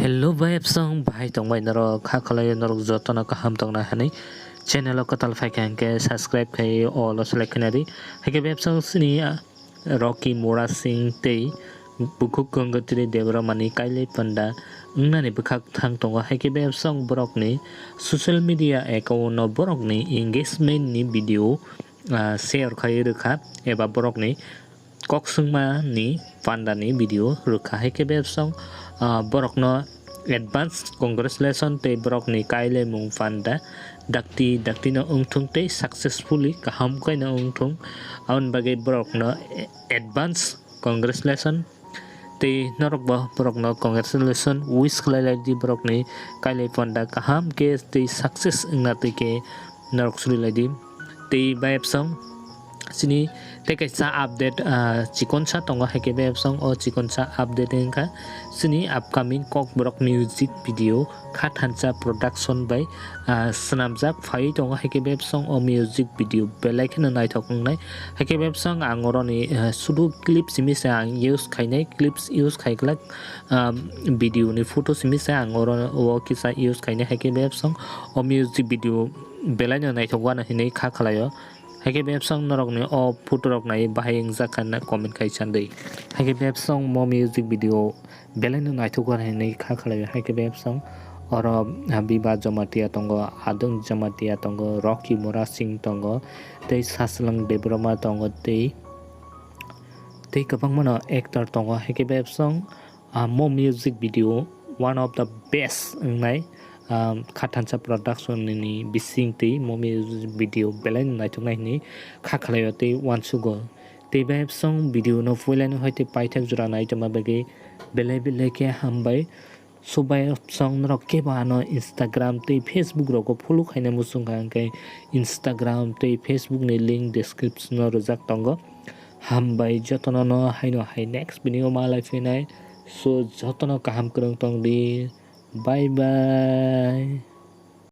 Hello vibe song bhai tong bai naro kha khalai naro jotona kaham tong na hani channel ko tal phai kan ke subscribe kai all select kanari hake vibe song sini Rocky Mora Singh tei Kokborok Gangotri debra mani kaile panda ngnani bukhak thang tongo hake vibe song borok ni social media account no borok ni engagement ni video share khai rukha eba borok ni koksungma ni panda ni video rukha hake vibe song borok no advance congratulation te borok ni kaile mung panda dakti no ungthung te successfully kaham kai no ungthung aun bage borok no advance congratulation te norok bo borok no congratulation wish khlai di borok ni kaile panda kaham ke te success ingna te ke norok suri lai di te vibe song sini te kaisa update chikon sa tongo hake vibe song o chikon sa update engka sini upcoming Kokborok music video khathancha production by snamjak phai tongo hake vibe song o music video belai khena naithok nai hake vibe song angoroni sudu clip simi sa ang use khainai clips use khaiklak video ni photo simi sa angoro o kisa use khainai hake vibe song o music video belai no naithok wana hinai kha khalayo hake vibe song norok ni o photo rok nai bahayeng jakana comment kai chandei hake vibe song mo music video belai no naithok wana hinai kha khalayo hake vibe song oro biba jamatia tongo adung jamatia tongo Rocky Mora Singh tongo tei saslang debroma tongo tei kabang mano actor tongo hake vibe song mo music video one of the best ngai khathancha production ni bising tei mo music video belai naithok nai ni kha khalayo tei wansugo tei vibe song video no foilai no hoite paithak jora nai tama bage belai ke hambai sobai song rok ke bano Instagram tei Facebook rok follow khaina musung kai Instagram tei Facebook ni link description no rojak tongo hambai jotono no haino hai next video ma life nai so jotono kaham krong tong di bye bye